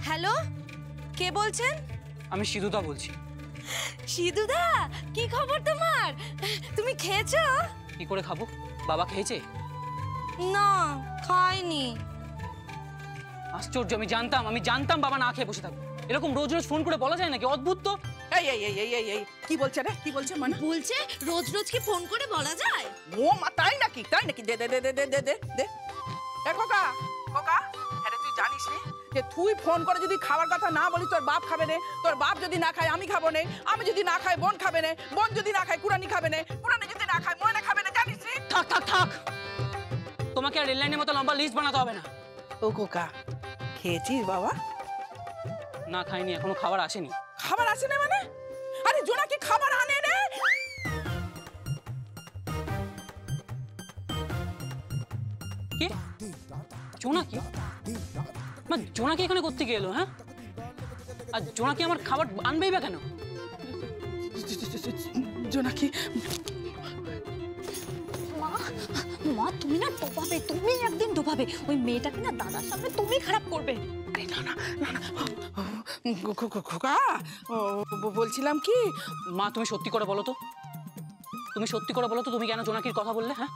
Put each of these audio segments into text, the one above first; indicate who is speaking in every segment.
Speaker 1: Hello, কে বলছেন?
Speaker 2: আমি সিধুদা বলছি।
Speaker 1: সিধুদা, কি খবর তোমার? তুমি খেয়েছো?
Speaker 2: কি করে খাবো? বাবা খেয়েছে?
Speaker 1: না, খাইনি।
Speaker 2: আশ্চর্য, আমি জানতাম বাবা না খেয়ে বসে থাকবে। এরকম রোজ রোজ ফোন করে বলা যায় নাকি? অদ্ভুত তো।
Speaker 3: এই এই এই এই এই কি বলছে রে? কি বলছে মানে?
Speaker 1: বলছে রোজ রোজ কি ফোন করে বলা যায়?
Speaker 3: ও মা, তাই নাকি? তাই নাকি? দে দে দে দে দে দে দে দে। এ খোকা, খোকা, আরে তুই জানিস রে যে তুই ফোন করে যদি খাবার কথা না বলি তোর বাপ খাবে না, তোর বাপ যদি না খায় আমি খাবো না, আমি যদি না খাই বোন খাবে না, বোন যদি না খায় কুরানি খাবে না, কুরানি যদি না খায় ময়না খাবে না, জানিস রে?
Speaker 2: থাক থাক থাক, তোমাকে আর রেললাইনের মতো লম্বা লিস্ট বানাতে হবে না।
Speaker 3: ও খোকা, খেয়েছিস বাবা?
Speaker 2: না, খাইনি, এখনো খাবার আসেনি।
Speaker 3: খাবার আসে না মানে? আরে জোনাকি খাবার আনে রে।
Speaker 2: কি? জোনাকি? মা, জোনাকি এখানে কোত্থেকে এলো? হ্যাঁ, আর জোনাকি আমার খাবার আনবেই বা কেন?
Speaker 3: জোনাকি,
Speaker 1: মা তুমি না ডোবাবে, তুমি একদিন ডোবাবে ওই মেয়েটাকে না, দাদার সামনে তুমি খারাপ করবে।
Speaker 3: আরে না না না না, খোকা বলছিলাম কি,
Speaker 2: মা তুমি সত্যি করে বলো তো, তুমি সত্যি করে বলো তো, তুমি কেন জোনাকির কথা বললে? হ্যাঁ,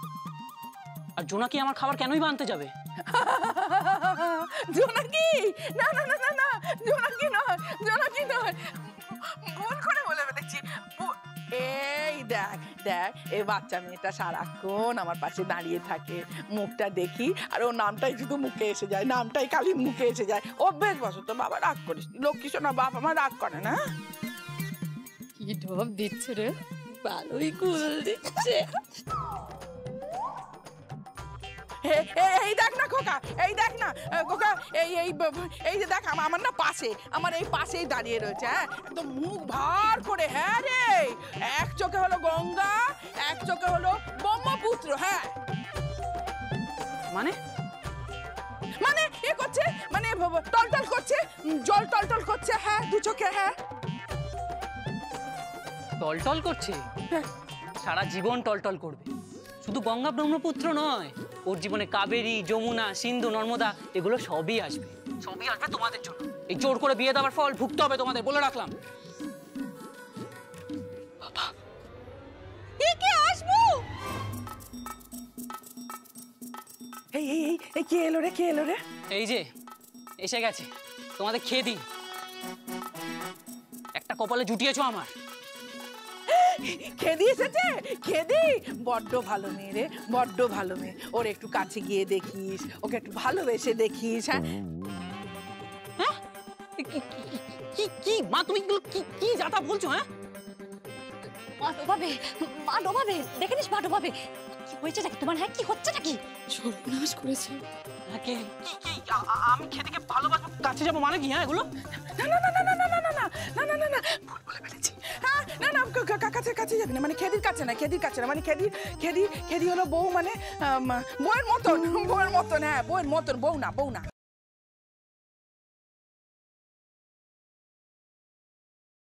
Speaker 2: আর জোনাকি আমার খাবার কেনই বা আনতে যাবে?
Speaker 3: জোনাকি না না না না না, জোনাকি নয়, জোনাকি নয়, ভুল করে বলে ফেলেছি। এই দেখ দেখ, এই বাচ্চা মেয়েটা সারাক্ষণ আমার পাশে দাঁড়িয়ে থাকে, মুখটা দেখি আর ওর নামটাই শুধু মুখে এসে যায়, নামটাই খালি মুখে এসে যায়। অভ্যেস বসত। বাবা রাগ করিস, লক্ষ্মী সোনা, বাপ আমার রাগ করে না।
Speaker 1: কি ঢপ দিচ্ছে রে, ভালোই কুল দিচ্ছে।
Speaker 3: এই দেখ না খোকা, এই দেখ না খোকা, এই এই এই যে দেখ, আমার না পাশে, আমার এই পাশেই দাঁড়িয়ে রয়েছে। হ্যাঁ, একদম মুখ ভার করে। হ্যাঁ রে, এক চোখে হলো গঙ্গা, এক চোখে হলো ব্রহ্মপুত্র। হ্যাঁ
Speaker 2: মানে
Speaker 3: মানে এ করছে, মানে টলটল করছে, জল টলটল করছে। হ্যাঁ, দু চোখে। হ্যাঁ,
Speaker 2: টলটল করছে? সারা জীবন টলটল করবে। শুধু গঙ্গা ব্রহ্মপুত্র নয়, ওর জীবনে কাবেরী, যমুনা, সিন্ধু, নর্মদা, এগুলো সবই আসবে। সবই আসবে তোমাদের জন্য। এই জোর করে বিয়ে দেওয়ার ফল ভুগতে হবে তোমাদের, বলে রাখলাম। বাবা,
Speaker 1: কে আসবো?
Speaker 3: এই এই এই কে এলো রে? কে এলো রে?
Speaker 2: এই যে এসে গেছে, তোমাদের খেয়ে দিই। একটা কপালে জুটিয়েছো আমার।
Speaker 3: খেদি এসেছে, খেদি বড্ড ভালো মেয়ে রে, বড্ড ভালো মেয়ে। ওর একটু কাছে গিয়ে দেখিস, ওকে একটু ভালোবেসে দেখিস। হ্যাঁ,
Speaker 2: হ্যাঁ, কি কি মা, তুমি কি কি যাতা বলছো? হ্যাঁ,
Speaker 1: মা ডোবাবে, মা ডোবাবে, দেখে নিস মা ডোবাবে। কি হয়েছে নাকি তোমার? হ্যাঁ, কি হচ্ছে নাকি? সর্বনাশ করেছে।
Speaker 2: আমি খেদিকে ভালোবাসবো, কাছে যাবো মানে কি? হ্যাঁ, এগুলো
Speaker 3: না না না না না না না না না না না না, ভুল বলে ফেলেছি। হ্যাঁ, না না, কাছে কাছে যাবি না, মানে খেদির কাছে না, খেদির কাছে না, মানে খেদি হলো বউ, মানে বউয়ের মতন, বউয়ের মতন। হ্যাঁ, বউয়ের মতন, বউ না, বউ না।